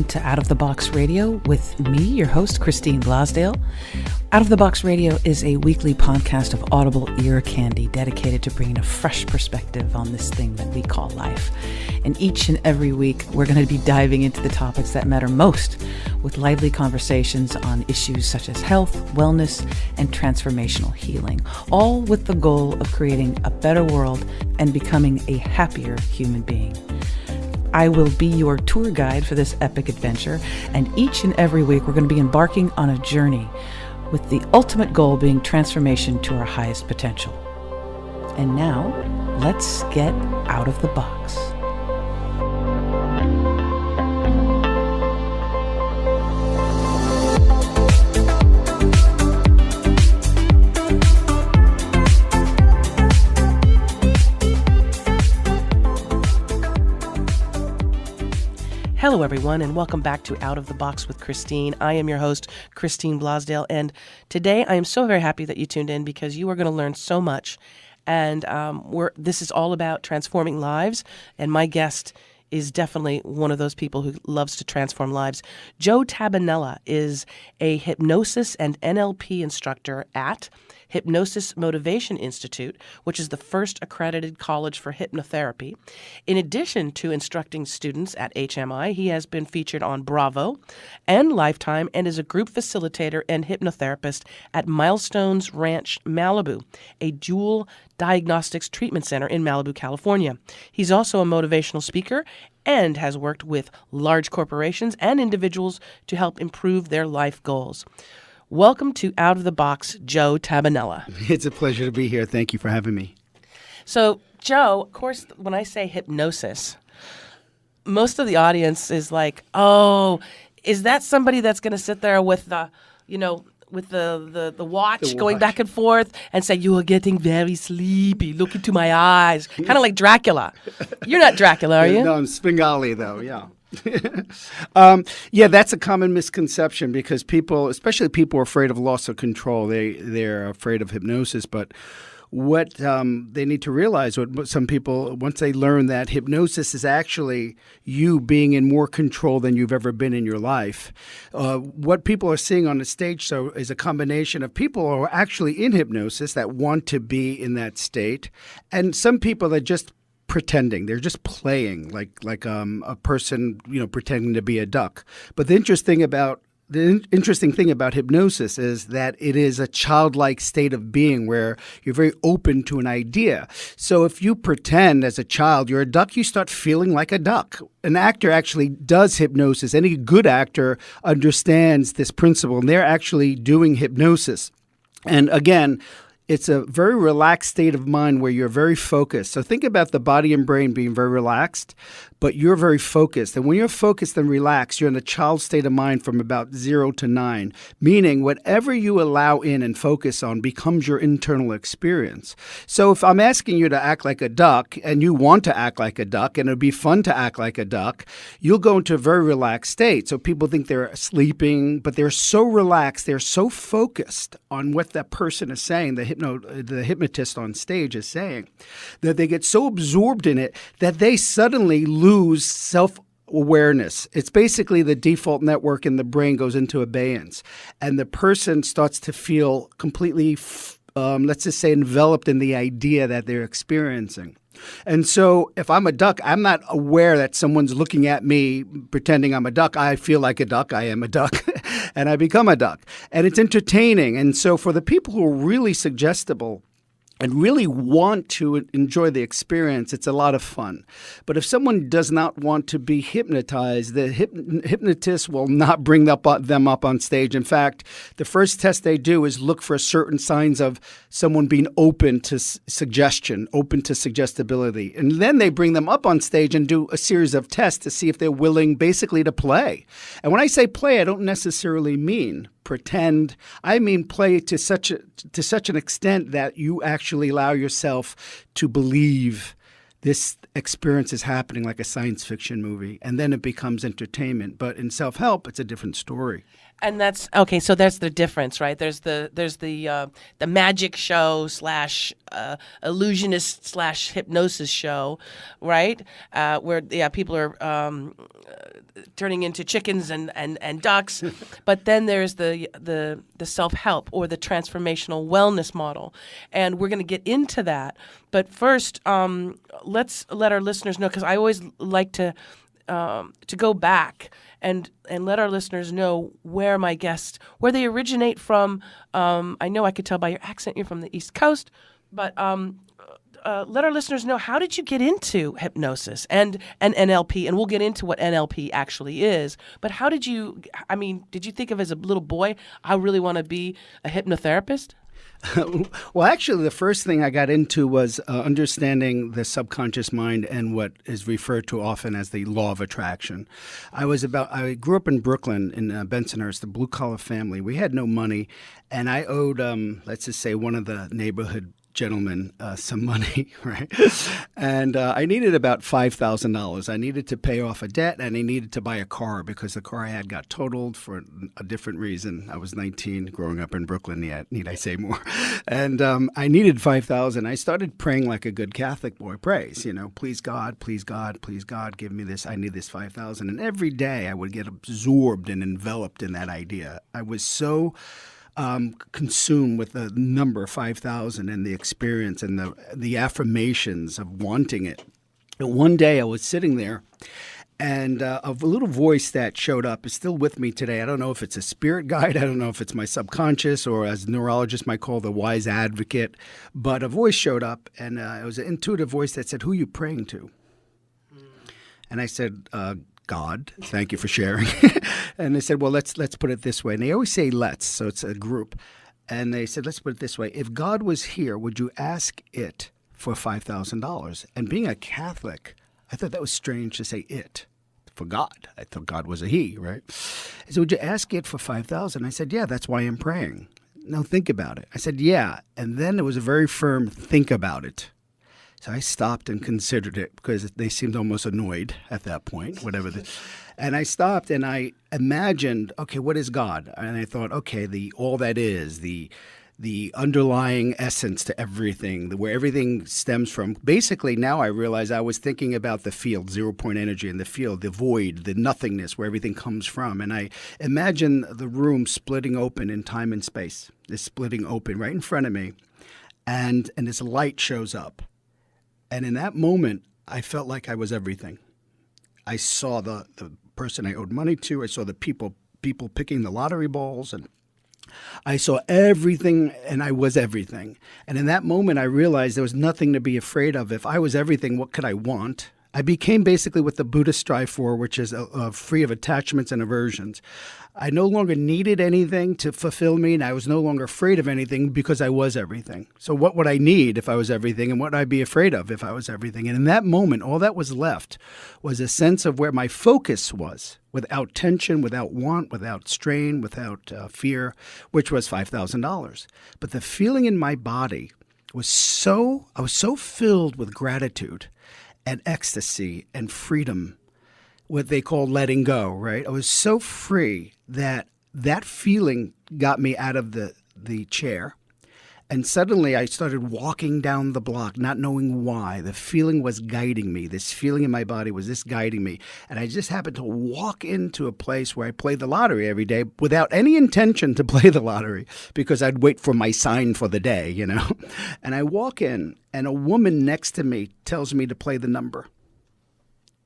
to Out of the Box Radio with me, your host, Christine Blasdale. Out of the Box Radio is a weekly podcast of audible ear candy dedicated to bringing a fresh perspective on this thing that we call life. And each and every week, we're going to be diving into the topics that matter most with lively conversations on issues such as health, wellness, and transformational healing, all with the goal of creating a better world and becoming a happier human being. I will be your tour guide for this epic adventure, and each and every week we're going to be embarking on a journey with the ultimate goal being transformation to our highest potential. And now, let's get out of the box. Hello, everyone, and welcome back to Out of the Box with Christine. I am your host, Christine Blasdale, and today I am so very happy that you tuned in because you are going to learn so much. And this is all about transforming lives, and my guest is definitely one of those people who loves to transform lives. Joe Tabbanella is a hypnosis and NLP instructor at Hypnosis Motivation Institute, which is the first accredited college for hypnotherapy. In addition to instructing students at HMI, he has been featured on Bravo and Lifetime and is a group facilitator and hypnotherapist at Milestones Ranch Malibu, a dual diagnostics treatment center in Malibu, California. He's also a motivational speaker and has worked with large corporations and individuals to help improve their life goals. Welcome to Out of the Box, Joe Tabbanella. It's a pleasure to be here. Thank you for having me. So, Joe, of course, when I say hypnosis, most of the audience is like, oh, is that somebody that's going to sit there with the, with the watch going back and forth and say, you are getting very sleepy, look into my eyes, kind of like Dracula. You're not Dracula, are you? No, I'm Svengali, though, yeah. That's a common misconception because people, especially people, are afraid of loss of control. They're afraid of hypnosis, but what they need to realize, what some people, once they learn that hypnosis is actually you being in more control than you've ever been in your life, what people are seeing on the stage show is a combination of people who are actually in hypnosis that want to be in that state, and some people that just pretending. They're just playing like a person, pretending to be a duck. But the interesting thing about hypnosis is that it is a childlike state of being where you're very open to an idea. So if you pretend as a child you're a duck, you start feeling like a duck. An actor actually does hypnosis. Any good actor understands this principle, and they're actually doing hypnosis. And again, it's a very relaxed state of mind where you're very focused. So think about the body and brain being very relaxed, but you're very focused. And when you're focused and relaxed, you're in the child state of mind from about 0 to 9, meaning whatever you allow in and focus on becomes your internal experience. So if I'm asking you to act like a duck and you want to act like a duck and it'll be fun to act like a duck, you'll go into a very relaxed state. So people think they're sleeping, but they're so relaxed, they're so focused on what that person is saying, the hypnotist on stage is saying, that they get so absorbed in it that they suddenly lose self-awareness. It's basically the default network in the brain goes into abeyance, and the person starts to feel completely, let's just say, enveloped in the idea that they're experiencing. And so if I'm a duck, I'm not aware that someone's looking at me pretending I'm a duck. I feel like a duck. I am a duck. And I become a duck. And it's entertaining. And so for the people who are really suggestible and really want to enjoy the experience, it's a lot of fun. But if someone does not want to be hypnotized, the hypnotist will not bring them up on stage. In fact, the first test they do is look for certain signs of someone being open to suggestion, open to suggestibility. And then they bring them up on stage and do a series of tests to see if they're willing basically to play. And when I say play, I don't necessarily mean pretend. I mean play to such an extent that you actually allow yourself to believe this experience is happening like a science fiction movie, and then it becomes entertainment. But in self-help, it's a different story. And that's okay. So that's the difference, right? There's the magic show slash illusionist slash hypnosis show, right? Where people are turning into chickens and ducks, but then there's the self-help or the transformational wellness model, and we're going to get into that. But first, let's let our listeners know, because I always like to go back and let our listeners know where my guests, where they originate from. I know I could tell by your accent you're from the East Coast, but let our listeners know, how did you get into hypnosis and NLP? And we'll get into what NLP actually is. But how did you think of as a little boy, I really want to be a hypnotherapist? Well, actually, the first thing I got into was understanding the subconscious mind and what is referred to often as the law of attraction. I grew up in Brooklyn in Bensonhurst, a blue-collar family. We had no money, and I owed, let's just say, one of the neighborhood gentlemen some money, right? And I needed about $5,000. I needed to pay off a debt, and I needed to buy a car because the car I had got totaled for a different reason. I was 19, growing up in Brooklyn, yet need I say more? And I needed $5,000. I started praying like a good Catholic boy prays, please God, please God, please God, give me this. I need this $5,000. And every day I would get absorbed and enveloped in that idea. I was so consumed with the number 5,000 and the experience and the affirmations of wanting it. And one day I was sitting there, and a little voice that showed up is still with me today. I don't know if it's a spirit guide. I don't know if it's my subconscious, or as neurologists might call, the wise advocate. But a voice showed up, and it was an intuitive voice that said, "Who are you praying to?" And I said, God, thank you for sharing. And they said, well, let's put it this way. And they always say let's, so it's a group. And they said, let's put it this way. If God was here, would you ask it for $5,000? And being a Catholic, I thought that was strange to say it for God. I thought God was a he, right? I said, would you ask it for $5,000? I said, yeah, that's why I'm praying. Now think about it. I said, yeah. And then there was a very firm think about it. So I stopped and considered it, because they seemed almost annoyed at that point, whatever. And I stopped and I imagined, okay, what is God? And I thought, okay, all that is, the underlying essence to everything, where everything stems from. Basically, now I realize I was thinking about the field, 0-point energy in the field, the void, the nothingness, where everything comes from. And I imagine the room splitting open in time and space. It's splitting open right in front of me, and this light shows up. And in that moment, I felt like I was everything. I saw the person I owed money to. I saw the people picking the lottery balls. And I saw everything, and I was everything. And in that moment, I realized there was nothing to be afraid of. If I was everything, what could I want? I became basically what the Buddhists strive for, which is free of attachments and aversions. I no longer needed anything to fulfill me, and I was no longer afraid of anything because I was everything. So what would I need if I was everything, and what would I be afraid of if I was everything? And in that moment, all that was left was a sense of where my focus was, without tension, without want, without strain, without fear, which was $5,000. But the feeling in my body was I was so filled with gratitude and ecstasy and freedom, what they call letting go, right? I was so free that feeling got me out of the chair. And suddenly I started walking down the block, not knowing why. The feeling was guiding me. This feeling in my body was guiding me. And I just happened to walk into a place where I play the lottery every day without any intention to play the lottery, because I'd wait for my sign for the day, And I walk in, and a woman next to me tells me to play the number.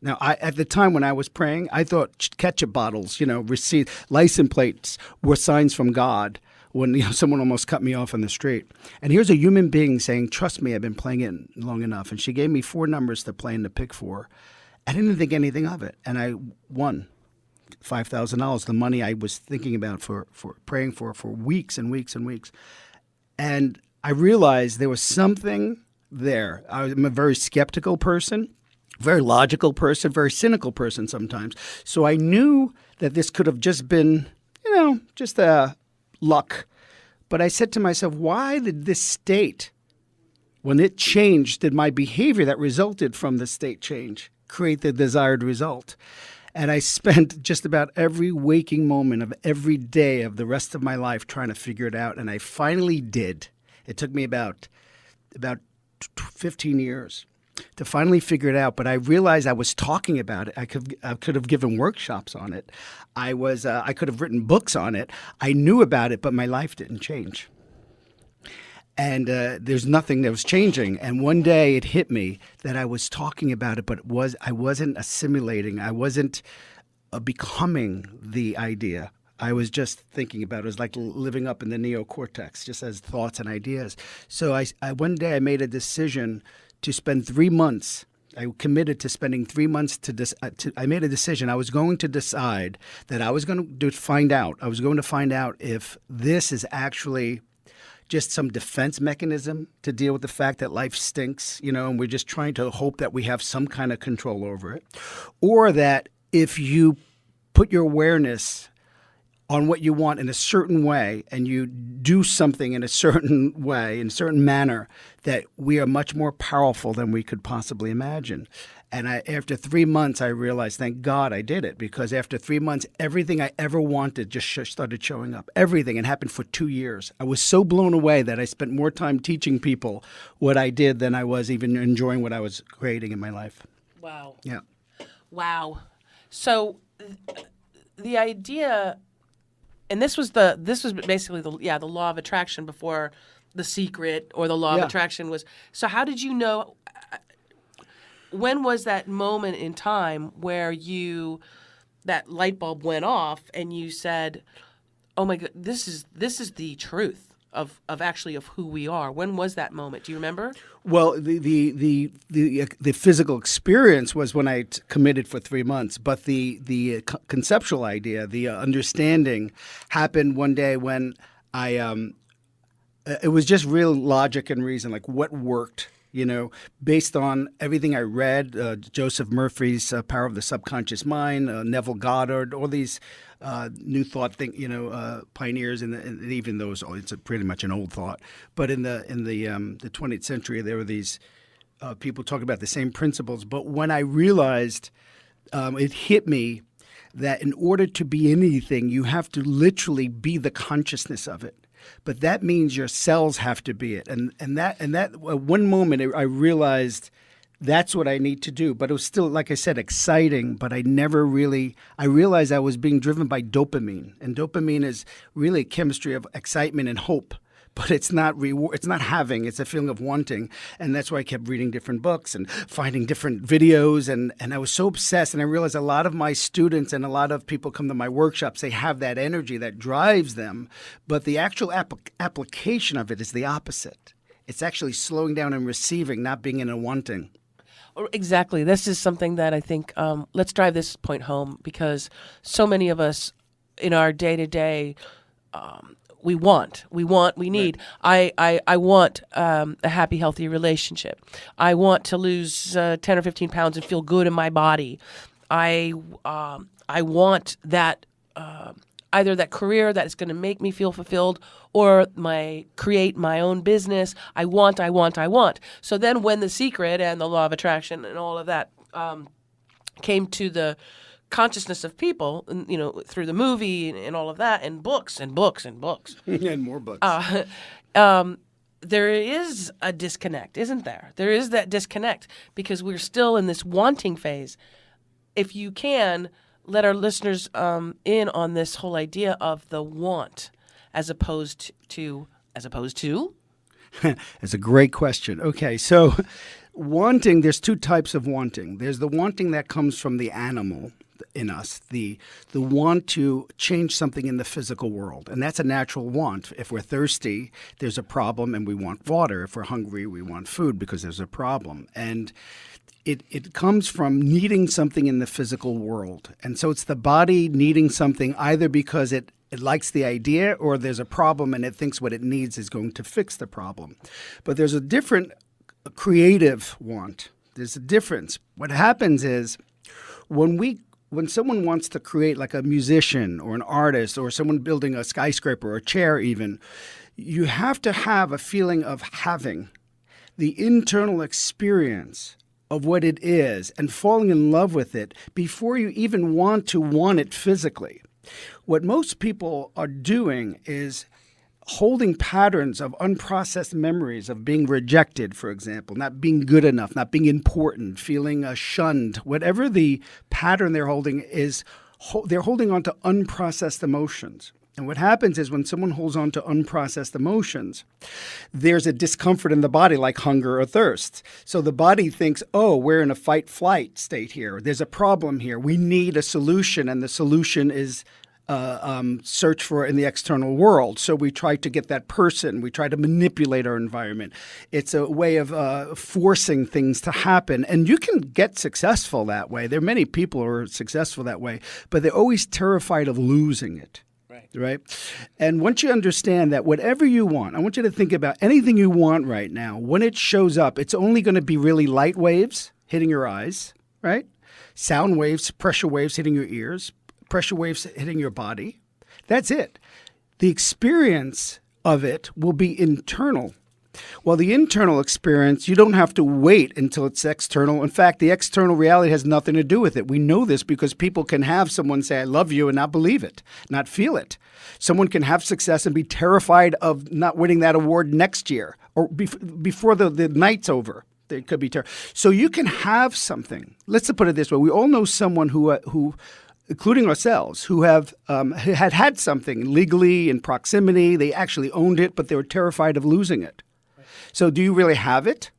Now, at the time when I was praying, I thought ketchup bottles, receipt, license plates were signs from God. When someone almost cut me off on the street. And here's a human being saying, trust me, I've been playing it long enough. And she gave me 4 numbers to play and to pick for. I didn't think anything of it. And I won $5,000, the money I was thinking about for praying for weeks and weeks and weeks. And I realized there was something there. I'm a very skeptical person, very logical person, very cynical person sometimes. So I knew that this could have just been, just a luck. But I said to myself, why did this state, when it changed, did my behavior that resulted from the state change create the desired result? And I spent just about every waking moment of every day of the rest of my life trying to figure it out. And I finally did. It took me about 15 years to finally figure it out. But I realized I was talking about it. I could have given workshops on it. I could have written books on it. I knew about it, but my life didn't change. And there's nothing that was changing. And one day it hit me that I was talking about it, but I wasn't assimilating. I wasn't becoming the idea. I was just thinking about it. It was like living up in the neocortex, just as thoughts and ideas. So one day I made a decision to spend 3 months. I committed to spending 3 months I made a decision. I was going to decide that I was going to find out. I was going to find out if this is actually just some defense mechanism to deal with the fact that life stinks, and we're just trying to hope that we have some kind of control over it. Or that if you put your awareness on what you want in a certain way and you do something in a certain way, in a certain manner, that we are much more powerful than we could possibly imagine. And after 3 months, I realized, thank God I did it, because after 3 months, everything I ever wanted just started showing up. Everything. It happened for 2 years. I was so blown away that I spent more time teaching people what I did than I was even enjoying what I was creating in my life. Wow. Yeah. Wow. So the idea, and this was basically the law of attraction before The Secret or the law of attraction was. So how did you know? When was that moment in time where that light bulb went off and you said, "Oh my God, this is the truth of who we are"? When was that moment? Do you remember? Well, the physical experience was when I committed for 3 months, but the conceptual idea, the understanding, happened one day when it was just real logic and reason, like what worked. Based on everything I read, Joseph Murphy's Power of the Subconscious Mind, Neville Goddard, all these new thought pioneers, and even those, it's pretty much an old thought. But in the 20th century, there were these people talking about the same principles. But when I realized, it hit me that in order to be anything, you have to literally be the consciousness of it. But that means your cells have to be it. And that one moment I realized that's what I need to do. But it was still, like I said, exciting, but I realized I was being driven by dopamine. And dopamine is really a chemistry of excitement and hope. But it's not it's not having, it's a feeling of wanting. And that's why I kept reading different books and finding different videos. And I was so obsessed. And I realized a lot of my students and a lot of people come to my workshops, they have that energy that drives them. But the actual application of it is the opposite. It's actually slowing down and receiving, not being in a wanting. Exactly. This is something that I think, let's drive this point home, because so many of us in our day-to-day, we need. Right. I want a happy, healthy relationship. I want to lose 10 or 15 pounds and feel good in my body. I want that either that career that is going to make me feel fulfilled, or create my own business. I want. So then when The Secret and the law of attraction and all of that came to the consciousness of people, through the movie and all of that, and books and books and books. And more books. There is a disconnect, isn't there? There is that disconnect because we're still in this wanting phase. If you can, let our listeners in on this whole idea of the want as opposed to? That's a great question. Okay, so wanting, there's two types of wanting. There's the wanting that comes from the animal in us, the want to change something in the physical world. And that's a natural want. If we're thirsty, there's a problem and we want water. If we're hungry, we want food because there's a problem. And it comes from needing something in the physical world. And so it's the body needing something either because it likes the idea or there's a problem and it thinks what it needs is going to fix the problem. But there's a different creative want. There's a difference. What happens is when someone wants to create, like a musician or an artist or someone building a skyscraper or a chair even, you have to have a feeling of having the internal experience of what it is and falling in love with it before you even want it physically. What most people are doing is holding patterns of unprocessed memories of being rejected, for example, not being good enough, not being important, feeling shunned. Whatever the pattern they're holding is, they're holding on to unprocessed emotions. And what happens is when someone holds on to unprocessed emotions, there's a discomfort in the body like hunger or thirst. So the body thinks, oh, we're in a fight-flight state here. There's a problem here. We need a solution, and the solution is search for in the external world. So we try to get that person. We try to manipulate our environment. It's a way of forcing things to happen. And you can get successful that way. There are many people who are successful that way, but they're always terrified of losing it. Right? And once you understand that whatever you want, I want you to think about anything you want right now. When it shows up, it's only going to be really light waves hitting your eyes, right? Sound waves, pressure waves hitting your ears, pressure waves hitting your body. That's it. The experience of it will be internal. Well, the internal experience, you don't have to wait until it's external. In fact, the external reality has nothing to do with it. We know this because people can have someone say, I love you, and not believe it, not feel it. Someone can have success and be terrified of not winning that award next year or before the night's over. It could be terrible. So you can have something. Let's put it this way. We all know someone who including ourselves, who have had something legally in proximity. They actually owned it, but they were terrified of losing it. So do you really have it?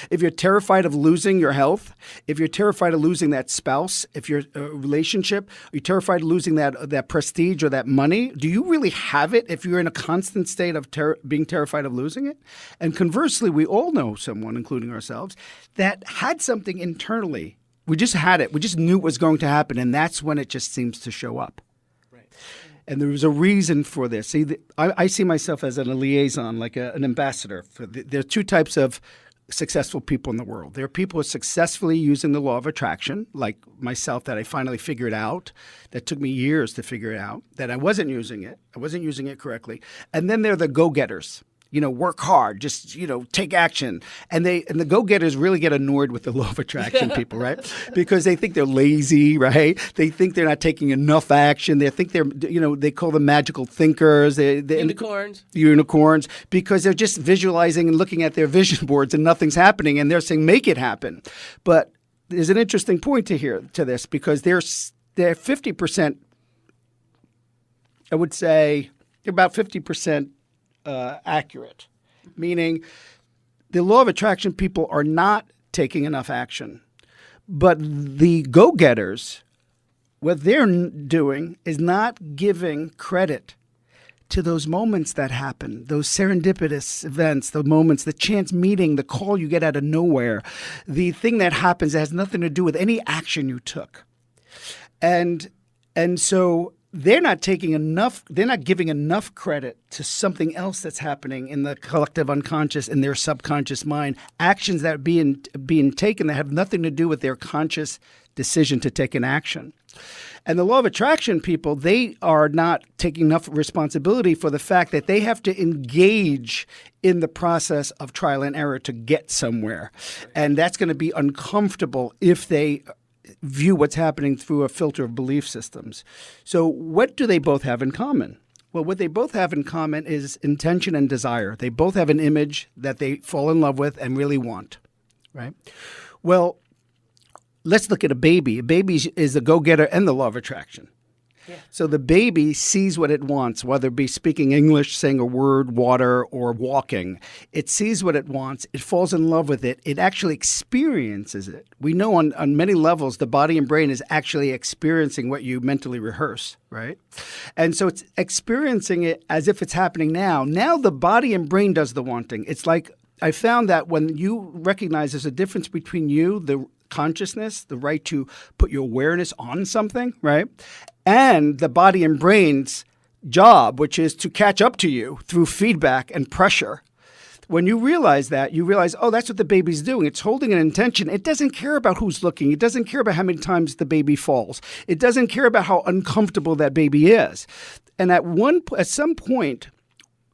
If you're terrified of losing your health, if you're terrified of losing that spouse, if your relationship, you're terrified of losing that prestige or that money, do you really have it if you're in a constant state of being terrified of losing it? And conversely, we all know someone, including ourselves, that had something internally. We just had it. We just knew it was going to happen, and that's when it just seems to show up. And there was a reason for this. See, I see myself as a liaison, like an ambassador. There are two types of successful people in the world. There are people who are successfully using the law of attraction, like myself, that I finally figured out. That took me years to figure it out, that I wasn't using it. I wasn't using it correctly. And then there are the go-getters. Work hard, just, take action. And the go-getters really get annoyed with the law of attraction people, right? Because they think they're lazy, right? They think they're not taking enough action. They think they call them magical thinkers. Unicorns, because they're just visualizing and looking at their vision boards and nothing's happening. And they're saying, make it happen. But there's an interesting point to this, because they're 50%, I would say, about 50% accurate, meaning the law of attraction people are not taking enough action. But the go-getters, what they're doing is not giving credit to those moments that happen, those serendipitous events, the moments, the chance meeting, the call you get out of nowhere, the thing that happens that has nothing to do with any action you took. And so they're not giving enough credit to something else that's happening in the collective unconscious, in their subconscious mind, actions that are being taken that have nothing to do with their conscious decision to take an action. And the law of attraction people, they are not taking enough responsibility for the fact that they have to engage in the process of trial and error to get somewhere. And that's going to be uncomfortable if they view what's happening through a filter of belief systems. So what do they both have in common? Well, what they both have in common is intention and desire. They both have an image that they fall in love with and really want, right? Well, let's look at a baby. A baby is the go-getter and the law of attraction. Yeah. So the baby sees what it wants, whether it be speaking English, saying a word, water, or walking. It sees what it wants. It falls in love with it. It actually experiences it. We know on many levels the body and brain is actually experiencing what you mentally rehearse, right? And so it's experiencing it as if it's happening now. Now the body and brain does the wanting. It's like I found that when you recognize there's a difference between you, the consciousness, the right to put your awareness on something, right? And the body and brain's job, which is to catch up to you through feedback and pressure. When you realize that, you realize, oh, that's what the baby's doing. It's holding an intention. It doesn't care about who's looking. It doesn't care about how many times the baby falls. It doesn't care about how uncomfortable that baby is. And at some point,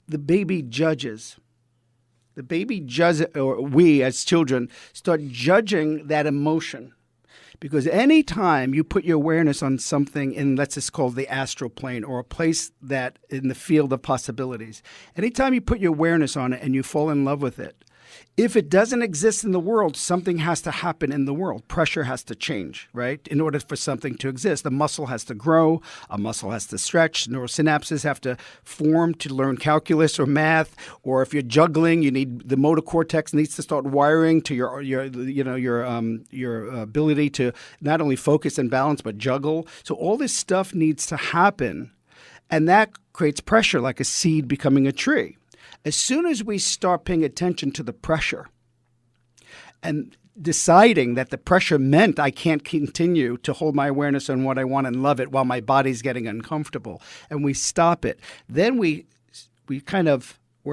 the baby judges The baby or we as children start judging that emotion. Because any time you put your awareness on something in, let's just call the astral plane, or a place that in the field of possibilities, anytime you put your awareness on it and you fall in love with it, if it doesn't exist in the world, something has to happen in the world. Pressure has to change, right? In order for something to exist, the muscle has to grow, a muscle has to stretch, neurosynapses have to form to learn calculus or math, or if you're juggling, you need the motor cortex needs to start wiring to your ability to not only focus and balance but juggle. So all this stuff needs to happen, and that creates pressure, like a seed becoming a tree. As soon as we start paying attention to the pressure and deciding that the pressure meant I can't continue to hold my awareness on what I want and love it while my body's getting uncomfortable, and we stop it, then we're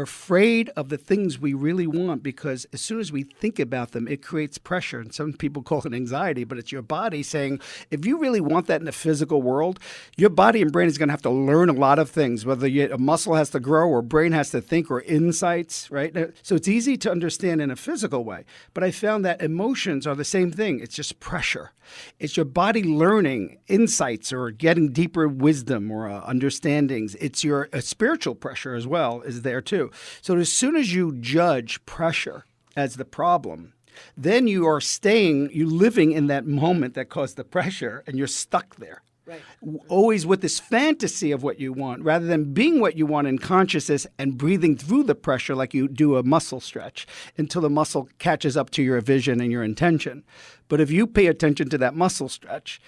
afraid of the things we really want, because as soon as we think about them, it creates pressure. And some people call it anxiety, but it's your body saying, if you really want that in the physical world, your body and brain is going to have to learn a lot of things, whether a muscle has to grow or brain has to think or insights, right? So it's easy to understand in a physical way. But I found that emotions are the same thing. It's just pressure. It's your body learning insights or getting deeper wisdom or understandings. It's your spiritual pressure as well is there too. So as soon as you judge pressure as the problem, then you are living in that moment that caused the pressure, and you're stuck there. Right. Always with this fantasy of what you want, rather than being what you want in consciousness and breathing through the pressure like you do a muscle stretch until the muscle catches up to your vision and your intention. But if you pay attention to that muscle stretch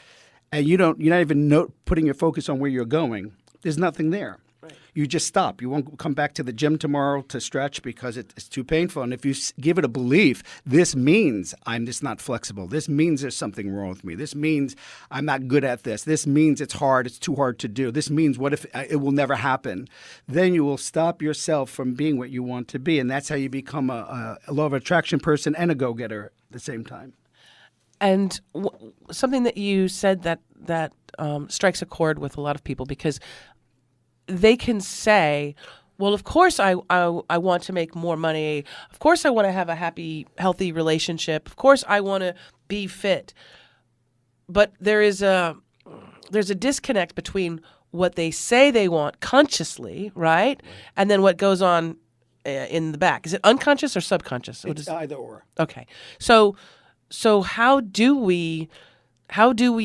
and you're not even putting your focus on where you're going, there's nothing there. Right. You just stop. You won't come back to the gym tomorrow to stretch because it's too painful. And if you give it a belief, this means I'm just not flexible. This means there's something wrong with me. This means I'm not good at this. This means it's hard. It's too hard to do. This means what if it will never happen? Then you will stop yourself from being what you want to be. And that's how you become a law of attraction person and a go-getter at the same time. And something that you said that strikes a chord with a lot of people, because they can say, well, of course I want to make more money. Of course I want to have a happy, healthy relationship. Of course I want to be fit. But there's a disconnect between what they say they want consciously, right? And then what goes on in the back. Is it unconscious or subconscious? It's either or. Okay. So how do we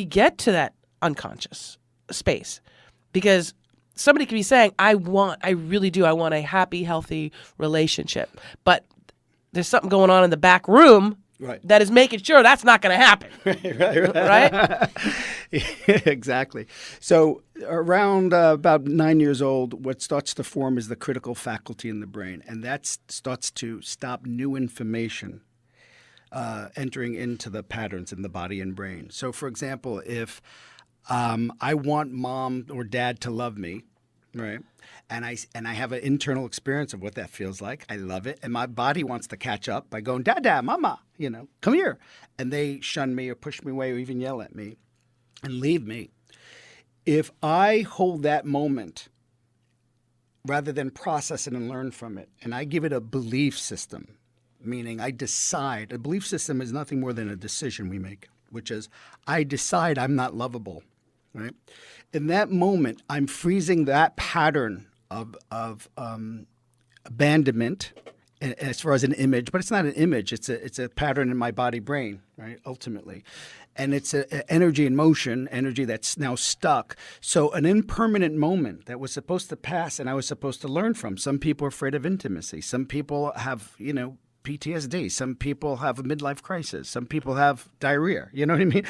get to that unconscious space? Because somebody could be saying, I really do. I want a happy, healthy relationship. But there's something going on in the back room that is making sure that's not going to happen. Right? Exactly. So around about 9 years old, what starts to form is the critical faculty in the brain. And that starts to stop new information entering into the patterns in the body and brain. So, for example, if I want mom or dad to love me, right? And I have an internal experience of what that feels like. I love it. And my body wants to catch up by going, Dada, mama, come here. And they shun me or push me away or even yell at me and leave me. If I hold that moment rather than process it and learn from it, and I give it a belief system, meaning I decide, a belief system is nothing more than a decision we make, which is I decide I'm not lovable. Right? In that moment, I'm freezing that pattern of abandonment as far as an image, but it's not an image. It's a pattern in my body brain, right? Ultimately, and it's an energy in motion, energy that's now stuck. So an impermanent moment that was supposed to pass, and I was supposed to learn from. Some people are afraid of intimacy. Some people have, PTSD. Some people have a midlife crisis. Some people have diarrhea. You know what I mean?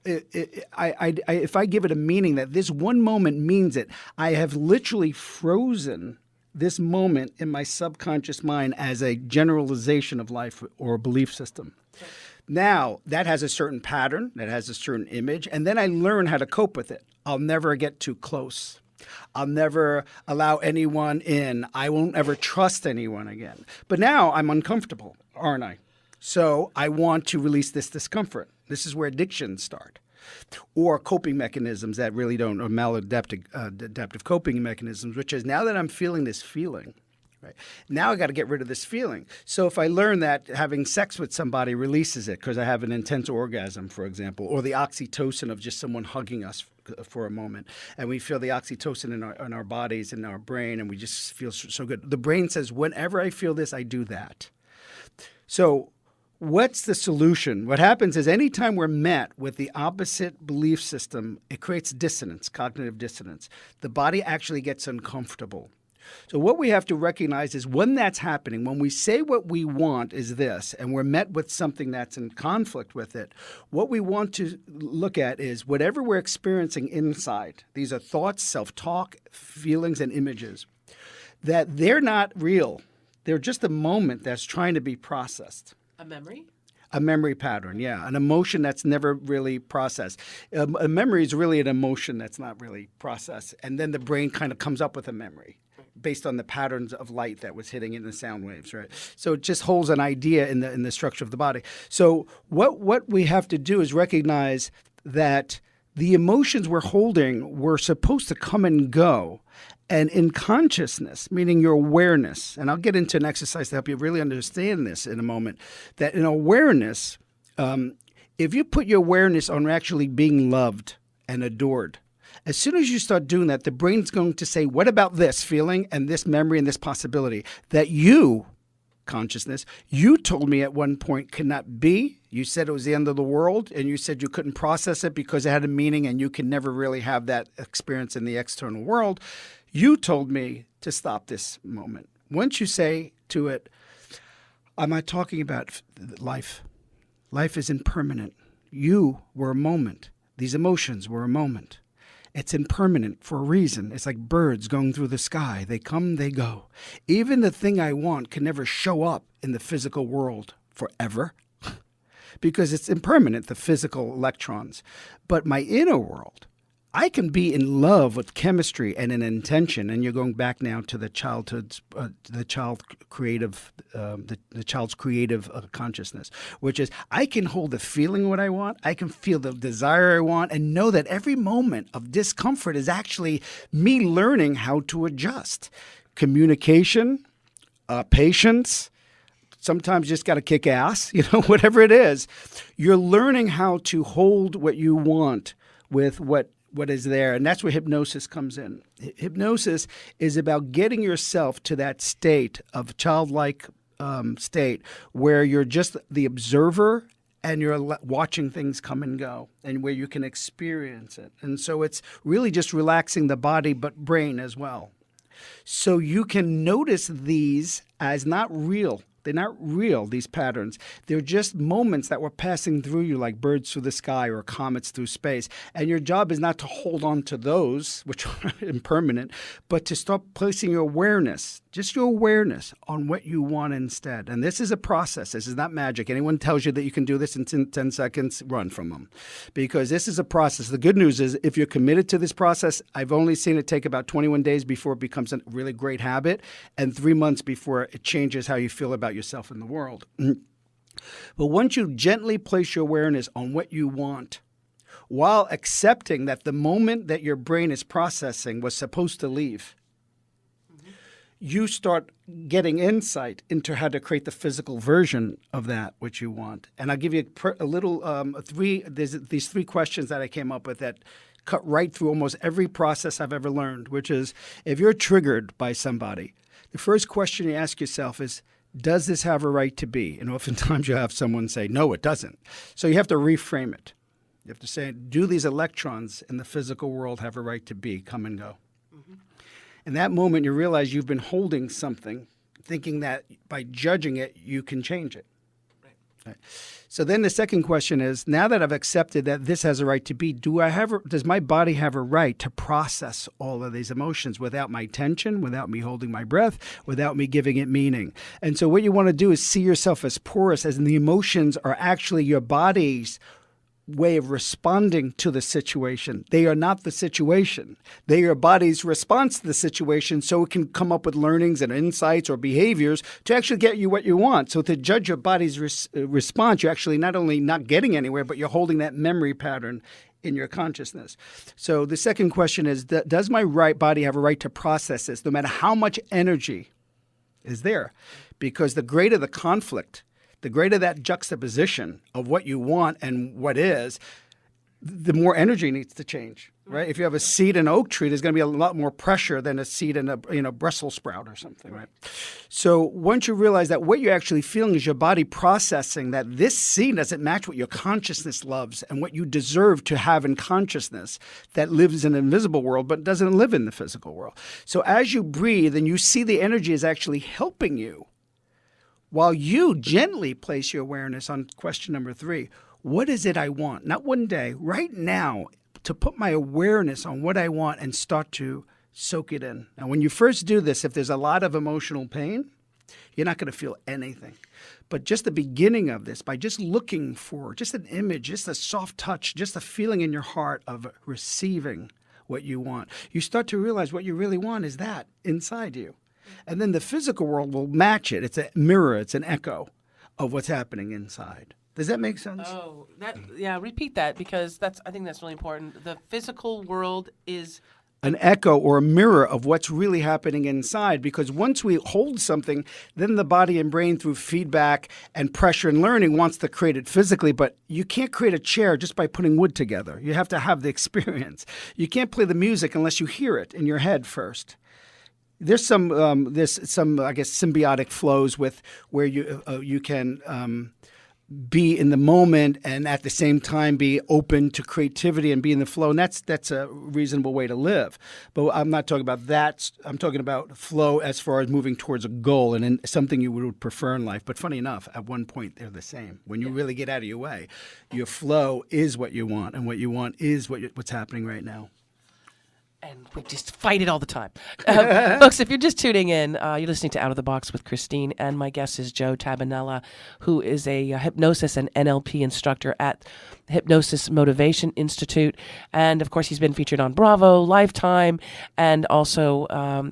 Right. If I give it a meaning that this one moment means it, I have literally frozen this moment in my subconscious mind as a generalization of life or a belief system. Right. Now, that has a certain pattern, that has a certain image, and then I learn how to cope with it. I'll never get too close. I'll never allow anyone in. I won't ever trust anyone again. But now I'm uncomfortable, aren't I? So I want to release this discomfort. This is where addictions start. Or coping mechanisms that really don't, or maladaptive adaptive coping mechanisms, which is now that I'm feeling this feeling, Right. Now I got to get rid of this feeling. So if I learn that having sex with somebody releases it because I have an intense orgasm, for example, or the oxytocin of just someone hugging us for a moment, and we feel the oxytocin in our bodies, in our brain, and we just feel so good. The brain says, whenever I feel this, I do that. So what's the solution? What happens is anytime we're met with the opposite belief system, it creates dissonance, cognitive dissonance. The body actually gets uncomfortable. So what we have to recognize is when that's happening, when we say what we want is this, and we're met with something that's in conflict with it, what we want to look at is whatever we're experiencing inside. These are thoughts, self-talk, feelings, and images. That they're not real. They're just a moment that's trying to be processed. A memory? A memory pattern, yeah. An emotion that's never really processed. A memory is really an emotion that's not really processed. And then the brain kind of comes up with a memory based on the patterns of light that was hitting in the sound waves, right? So it just holds an idea in the structure of the body. So what we have to do is recognize that the emotions we're holding were supposed to come and go. And in consciousness, meaning your awareness, and I'll get into an exercise to help you really understand this in a moment, that in awareness, if you put your awareness on actually being loved and adored, as soon as you start doing that, the brain's going to say, what about this feeling and this memory and this possibility that you, consciousness, you told me at one point cannot be. You said it was the end of the world, and you said you couldn't process it because it had a meaning and you can never really have that experience in the external world. You told me to stop this moment. Once you say to it, am I talking about life? Life is impermanent. You were a moment. These emotions were a moment. It's impermanent for a reason. It's like birds going through the sky. They come, they go. Even the thing I want can never show up in the physical world forever because it's impermanent, the physical electrons. But my inner world, I can be in love with chemistry and an intention, and you're going back now to the childhood's, the child's creative consciousness, which is I can hold the feeling what I want, I can feel the desire I want, and know that every moment of discomfort is actually me learning how to adjust. Communication, patience. Sometimes you just got to kick ass, whatever it is. You're learning how to hold what you want with what is there. And that's where hypnosis comes in. Hypnosis is about getting yourself to that state of childlike state where you're just the observer and you're watching things come and go and where you can experience it. And so it's really just relaxing the body but brain as well. So you can notice these as not real. They're not real, these patterns. They're just moments that were passing through you like birds through the sky or comets through space. And your job is not to hold on to those, which are impermanent, but to start placing your awareness, just your awareness on what you want instead. And this is a process. This is not magic. Anyone tells you that you can do this in 10 seconds, run from them. Because this is a process. The good news is if you're committed to this process, I've only seen it take about 21 days before it becomes a really great habit and 3 months before it changes how you feel about yourself in the world. But once you gently place your awareness on what you want, while accepting that the moment that your brain is processing was supposed to leave, you start getting insight into how to create the physical version of that which you want. And I'll give you a little there's these 3 questions that I came up with that cut right through almost every process I've ever learned, which is if you're triggered by somebody, the first question you ask yourself is, does this have a right to be? And oftentimes you have someone say, no, it doesn't. So you have to reframe it. You have to say, do these electrons in the physical world have a right to be, come and go? Mm-hmm. In that moment, you realize you've been holding something, thinking that by judging it, you can change it. Right. So then the second question is, now that I've accepted that this has a right to be, does my body have a right to process all of these emotions without my tension, without me holding my breath, without me giving it meaning? And so what you want to do is see yourself as porous, as in the emotions are actually your body's way of responding to the situation. They are not the situation. They are your body's response to the situation, so it can come up with learnings and insights or behaviors to actually get you what you want. So to judge your body's response, you're actually not only not getting anywhere, but you're holding that memory pattern in your consciousness. So the second question is, does my body have a right to process this, no matter how much energy is there. Because the greater the conflict, the greater that juxtaposition of what you want and what is, the more energy needs to change, right? If you have a seed in an oak tree, there's going to be a lot more pressure than a seed in a Brussels sprout or something, right? So once you realize that what you're actually feeling is your body processing that this seed doesn't match what your consciousness loves and what you deserve to have in consciousness that lives in an invisible world but doesn't live in the physical world. So as you breathe and you see the energy is actually helping you, while you gently place your awareness on question number 3, what is it I want? Not one day, right now, to put my awareness on what I want and start to soak it in. Now, when you first do this, if there's a lot of emotional pain, you're not going to feel anything. But just the beginning of this, by just looking for just an image, just a soft touch, just a feeling in your heart of receiving what you want, you start to realize what you really want is that inside you. And then the physical world will match it. It's a mirror. It's an echo of what's happening inside. Does that make sense? Oh, repeat that, because I think that's really important. The physical world is an echo or a mirror of what's really happening inside, because once we hold something, then the body and brain, through feedback and pressure and learning, wants to create it physically. But you can't create a chair just by putting wood together. You have to have the experience. You can't play the music unless you hear it in your head first. There's some I guess symbiotic flows with where you can be in the moment and at the same time be open to creativity and be in the flow. And that's a reasonable way to live. But I'm not talking about that. I'm talking about flow as far as moving towards a goal and in something you would prefer in life. But funny enough, at one point they're the same. When you really get out of your way, your flow is what you want, and what you want is what's happening right now. And we just fight it all the time. Folks, if you're just tuning in, you're listening to Out of the Box with Christine, and my guest is Joe Tabbanella, who is a hypnosis and NLP instructor at Hypnosis Motivation Institute. And, of course, he's been featured on Bravo, Lifetime, and also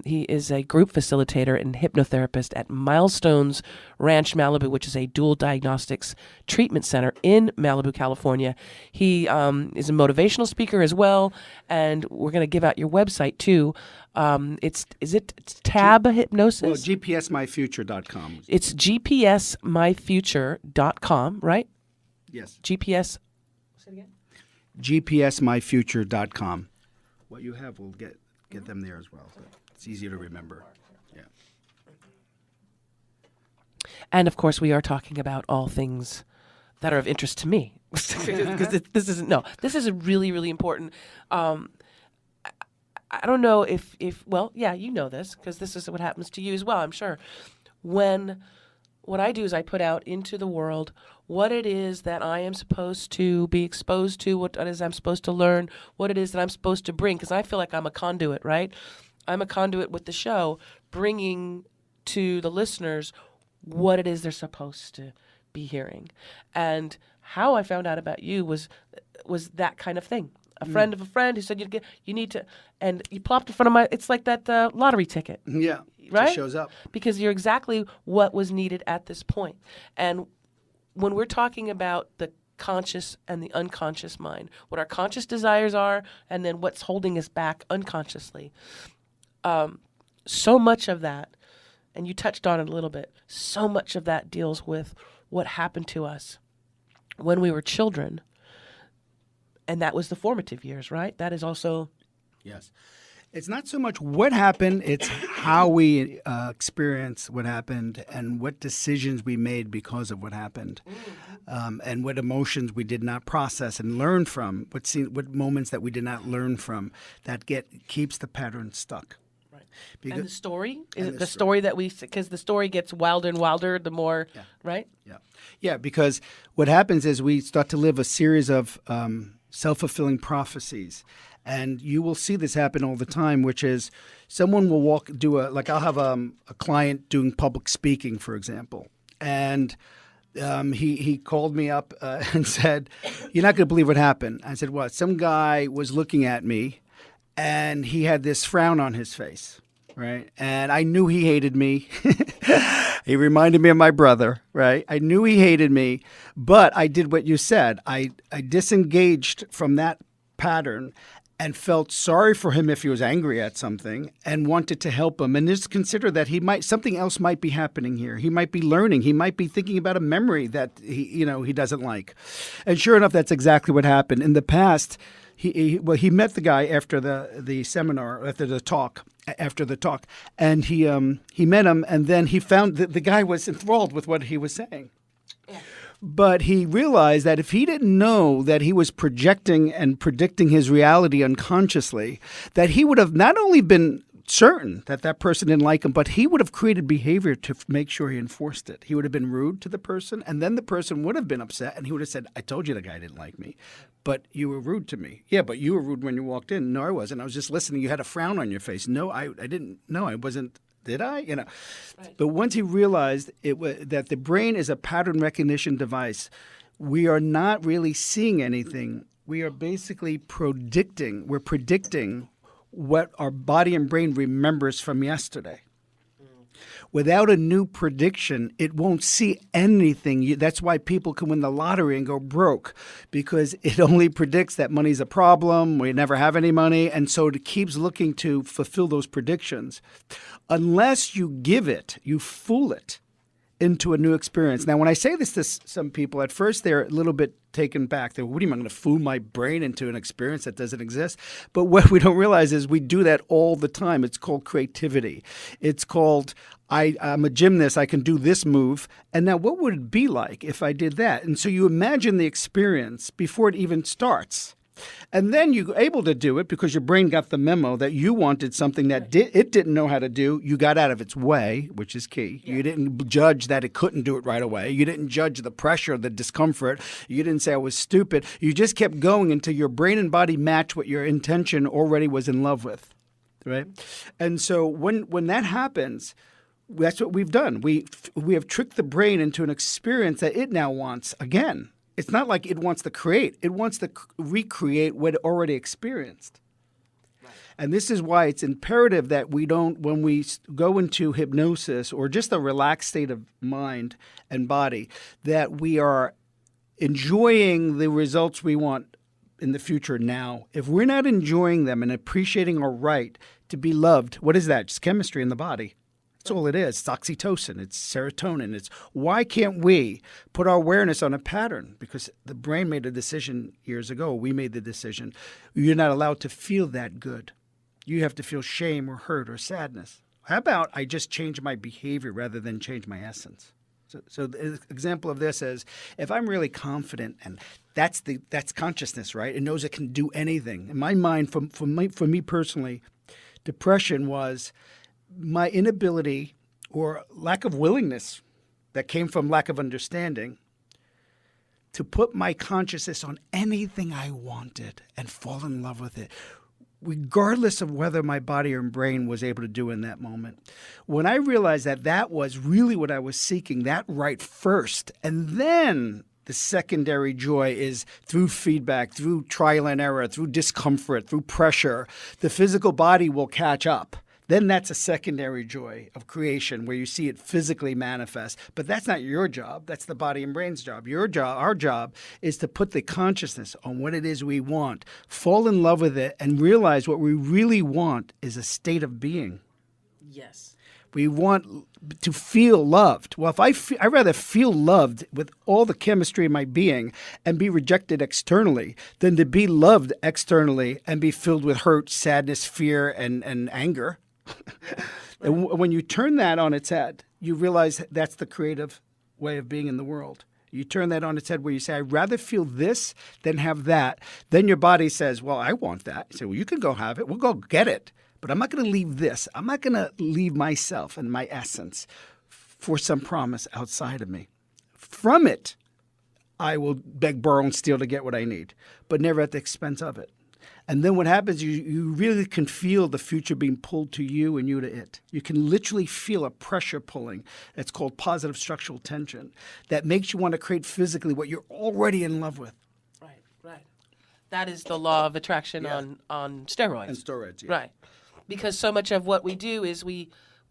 he is a group facilitator and hypnotherapist at Milestones Ranch Malibu, which is a dual diagnostics treatment center in Malibu, California. He is a motivational speaker as well, and we're going to give out your website too. It's Tab Hypnosis? Well, gpsmyfuture.com. It's gpsmyfuture.com, right? Yes. GPS. Say it again. gpsmyfuture.com. What you have will get them there as well. So it's easier to remember. Yeah. And of course, we are talking about all things that are of interest to me, because this is really, really important. I don't know if well, yeah, you know this, because this is what happens to you as well, I'm sure. What I do is I put out into the world what it is that I am supposed to be exposed to, what it is I'm supposed to learn, what it is that I'm supposed to bring, because I feel like I'm a conduit, right? I'm a conduit with the show, bringing to the listeners what it is they're supposed to be hearing. And how I found out about you was that kind of thing. A friend of a friend who said you need to, and you plopped in front of it's like that lottery ticket. Yeah, right? Just shows up. Because you're exactly what was needed at this point. And when we're talking about the conscious and the unconscious mind, what our conscious desires are, and then what's holding us back unconsciously, so much of that, and you touched on it a little bit, so much of that deals with what happened to us when we were children. And that was the formative years, right? That is also... Yes. It's not so much what happened, it's how we experience what happened and what decisions we made because of what happened, and what emotions we did not process and learn from, what moments that we did not learn from that keeps the pattern stuck. Right. And the story? Is it the story that because the story gets wilder and wilder the more, right? Yeah. Yeah, because what happens is we start to live a series of self-fulfilling prophecies. And you will see this happen all the time, which is someone will I'll have a client doing public speaking, for example. And he called me up and said, "You're not going to believe what happened." I said, "What?" Some guy was looking at me and he had this frown on his face, right? And I knew he hated me. He reminded me of my brother, right? I knew he hated me, but I did what you said. I disengaged from that pattern and felt sorry for him if he was angry at something and wanted to help him. And just consider that something else might be happening here. He might be learning. He might be thinking about a memory that he doesn't like. And sure enough, that's exactly what happened. In the past, he met the guy after the seminar, after the talk, and he met him, and then he found that the guy was enthralled with what he was saying. Yeah. But he realized that if he didn't know that he was projecting and predicting his reality unconsciously, that he would have not only been certain that that person didn't like him, but he would have created behavior to make sure he enforced it. He would have been rude to the person, and then the person would have been upset, and he would have said, I told you the guy didn't like me, but you were rude to me. Yeah, but you were rude when you walked in. No, I wasn't. I was just listening. You had a frown on your face. No, I didn't. No, I wasn't. Did I? Right. But once he realized that the brain is a pattern recognition device, we are not really seeing anything. We are basically predicting. We're predicting what our body and brain remembers from yesterday. Without a new prediction, it won't see anything. That's why people can win the lottery and go broke, because it only predicts that money's a problem, we never have any money, and so it keeps looking to fulfill those predictions. Unless you give it, you fool it into a new experience. Now, when I say this to some people, at first they're a little bit taken back. They're, what do you mean, I'm going to fool my brain into an experience that doesn't exist? But what we don't realize is we do that all the time. It's called creativity. It's called, I'm a gymnast, I can do this move. And now what would it be like if I did that? And so you imagine the experience before it even starts. And then you're able to do it because your brain got the memo that you wanted something that it didn't know how to do. You got out of its way, which is key. Yeah. You didn't judge that it couldn't do it right away. You didn't judge the pressure, the discomfort. You didn't say I was stupid. You just kept going until your brain and body matched what your intention already was in love with, right? And so when that happens, that's what we've done. We have tricked the brain into an experience that it now wants again. It's not like it wants to create. It wants to recreate what it already experienced. Right. And this is why it's imperative that we don't, when we go into hypnosis or just a relaxed state of mind and body, that we are enjoying the results we want in the future now. If we're not enjoying them and appreciating our right to be loved, what is that? Just chemistry in the body. That's all it is. It's oxytocin. It's serotonin. It's why can't we put our awareness on a pattern? Because the brain made a decision years ago. We made the decision. You're not allowed to feel that good. You have to feel shame or hurt or sadness. How about I just change my behavior rather than change my essence? So the example of this is if I'm really confident, and that's consciousness, right? It knows it can do anything. In my mind, for me personally, depression was my inability or lack of willingness that came from lack of understanding to put my consciousness on anything I wanted and fall in love with it, regardless of whether my body or brain was able to do in that moment. When I realized that that was really what I was seeking, that right first, and then the secondary joy is through feedback, through trial and error, through discomfort, through pressure, the physical body will catch up. Then that's a secondary joy of creation where you see it physically manifest. But that's not your job. That's the body and brain's job. Your job, our job, is to put the consciousness on what it is we want, fall in love with it, and realize what we really want is a state of being. Yes. We want to feel loved. Well, I'd rather feel loved with all the chemistry in my being and be rejected externally than to be loved externally and be filled with hurt, sadness, fear, and anger. And when you turn that on its head, you realize that's the creative way of being in the world. You turn that on its head where you say, I'd rather feel this than have that. Then your body says, well, I want that. You say, well, you can go have it. We'll go get it. But I'm not going to leave this. I'm not going to leave myself and my essence for some promise outside of me. From it, I will beg, borrow, and steal to get what I need, but never at the expense of it. And then what happens, you really can feel the future being pulled to you and you to it. You can literally feel a pressure pulling. It's called positive structural tension that makes you want to create physically what you're already in love with. Right. That is the law of attraction on steroids. And steroids, yeah. Right. Because so much of what we do is we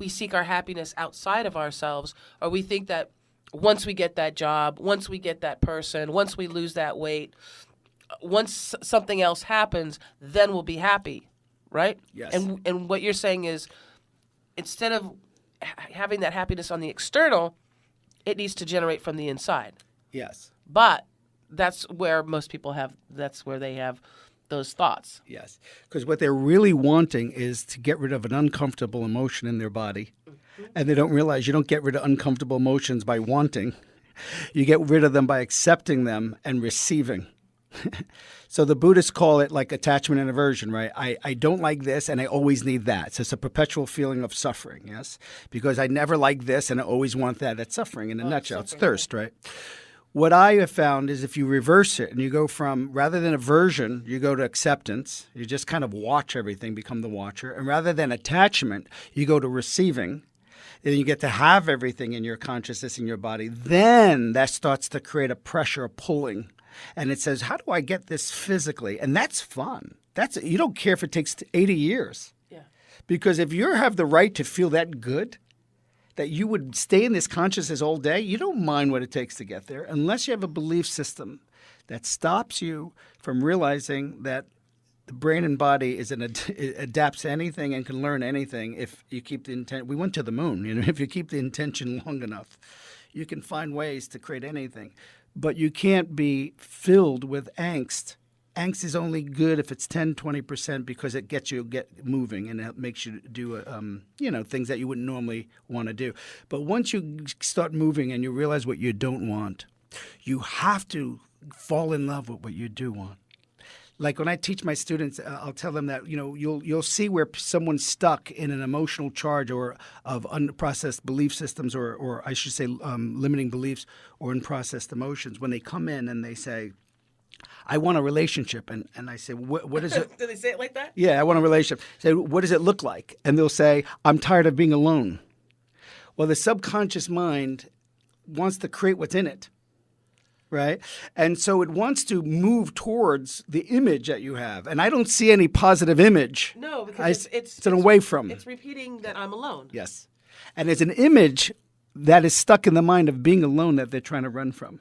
seek our happiness outside of ourselves, or we think that once we get that job, once we get that person, once we lose that weight, once something else happens, then we'll be happy, right? Yes. And what you're saying is, instead of having that happiness on the external, it needs to generate from the inside. Yes. But that's where most people have. That's where they have those thoughts. Yes. Because what they're really wanting is to get rid of an uncomfortable emotion in their body. And they don't realize you don't get rid of uncomfortable emotions by wanting. You get rid of them by accepting them and receiving. So the Buddhists call it like attachment and aversion, right? I don't like this and I always need that. So it's a perpetual feeling of suffering, yes? Because I never like this and I always want that. That's suffering in a nutshell. It's thirst, right? What I have found is if you reverse it and you go from, rather than aversion, you go to acceptance. You just kind of watch everything, become the watcher. And rather than attachment, you go to receiving. And you get to have everything in your consciousness, in your body. Then that starts to create a pressure, a pulling. And it says, how do I get this physically? And that's fun. You don't care if it takes 80 years. Yeah. Because if you have the right to feel that good, that you would stay in this consciousness all day, you don't mind what it takes to get there, unless you have a belief system that stops you from realizing that the brain and body it adapts to anything and can learn anything if you keep the intent. We went to the moon. If you keep the intention long enough, you can find ways to create anything. But you can't be filled with angst. Angst is only good if it's 10, 20% because it gets you moving and it makes you do things that you wouldn't normally want to do. But once you start moving and you realize what you don't want, you have to fall in love with what you do want. Like when I teach my students, I'll tell them that you'll see where someone's stuck in an emotional charge or of unprocessed belief systems, or I should say limiting beliefs or unprocessed emotions. When they come in and they say, "I want a relationship," and I say, "What is it?" Do they say it like that? Yeah, I want a relationship. Say, "What does it look like?" And they'll say, "I'm tired of being alone." Well, the subconscious mind wants to create what's in it. Right? And so it wants to move towards the image that you have. And I don't see any positive image. No, because it's an away from. It's repeating that I'm alone. Yes. And it's an image that is stuck in the mind of being alone that they're trying to run from.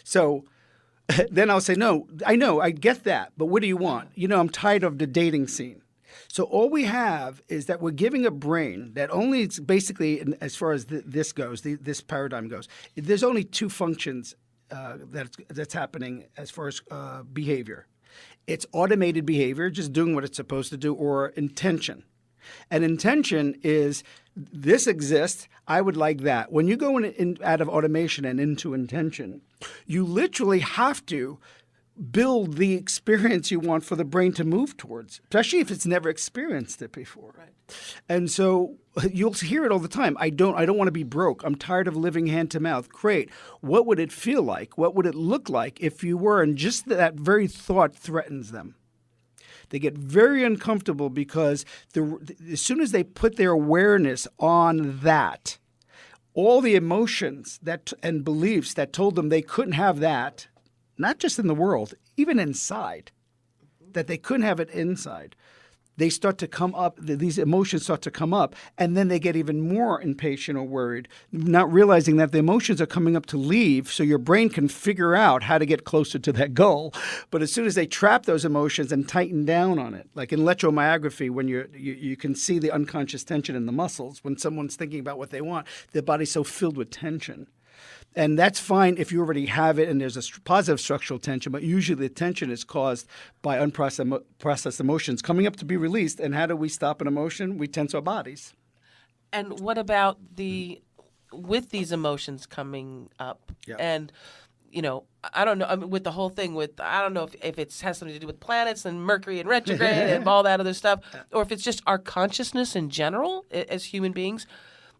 So then I'll say, no, I know, I get that. But what do you want? I'm tired of the dating scene. So all we have is that we're giving a brain that only is basically, as far as this goes, this paradigm goes, there's only two functions that's happening as far as behavior. It's automated behavior, just doing what it's supposed to do, or intention. And intention is, this exists, I would like that. When you go out of automation and into intention, you literally have to build the experience you want for the brain to move towards, especially if it's never experienced it before. Right. And so you'll hear it all the time. I don't want to be broke. I'm tired of living hand to mouth. Great. What would it feel like? What would it look like if you were? And just that very thought threatens them. They get very uncomfortable because as soon as they put their awareness on that, all the emotions and beliefs that told them they couldn't have that, not just in the world, even inside, that they couldn't have it inside, they start to come up, these emotions start to come up, and then they get even more impatient or worried, not realizing that the emotions are coming up to leave so your brain can figure out how to get closer to that goal. But as soon as they trap those emotions and tighten down on it, like in electromyography, when you can see the unconscious tension in the muscles, when someone's thinking about what they want, their body's so filled with tension. And that's fine if you already have it and there's a positive structural tension, but usually the tension is caused by unprocessed emotions coming up to be released. And how do we stop an emotion? We tense our bodies. And what about with these emotions coming up? Yeah. And, I don't know, with the whole thing I don't know if it has something to do with planets and Mercury and retrograde and all that other stuff, or if it's just our consciousness in general as human beings.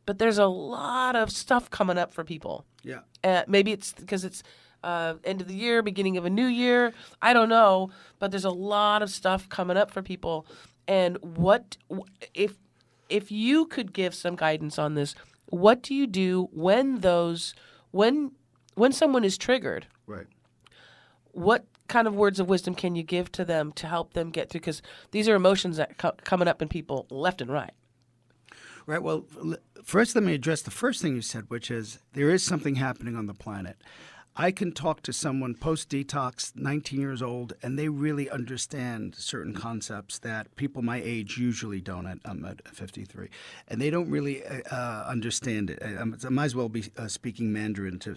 But there's a lot of stuff coming up for people. Yeah. Maybe it's because it's end of the year, beginning of a new year. I don't know. But there's a lot of stuff coming up for people. And what if you could give some guidance on this? What do you do when someone is triggered? Right. What kind of words of wisdom can you give to them to help them get through? Because these are emotions that coming up in people left and right. Right. Well, first let me address the first thing you said, which is there is something happening on the planet. I can talk to someone post-detox, 19 years old, and they really understand certain concepts that people my age usually don't. I'm at 53. And they don't really understand it. I might as well be speaking Mandarin to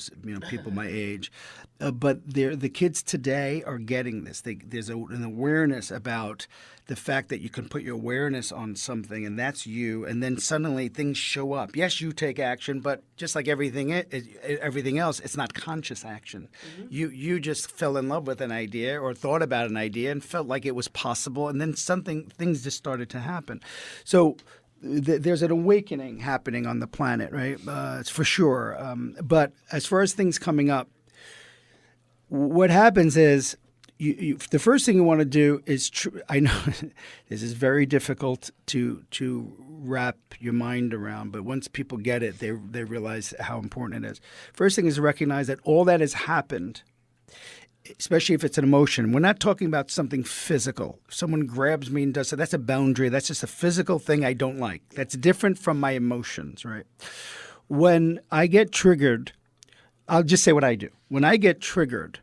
people my age. But the kids today are getting this. There's an awareness about the fact that you can put your awareness on something, and that's you, and then suddenly things show up. Yes, you take action, but just like everything else, it's not conscious action. Mm-hmm. You just fell in love with an idea or thought about an idea and felt like it was possible, and then things just started to happen. So there's an awakening happening on the planet, right? It's for sure. But as far as things coming up, what happens is the first thing you want to do is I know this is very difficult to wrap your mind around, but once people get it, they realize how important it is. First thing is to recognize that all that has happened, especially if it's an emotion. We're not talking about something physical. If someone grabs me and does so, that's a boundary. That's just a physical thing I don't like. That's different from my emotions, right? When I get triggered, I'll just say what I do. When I get triggered,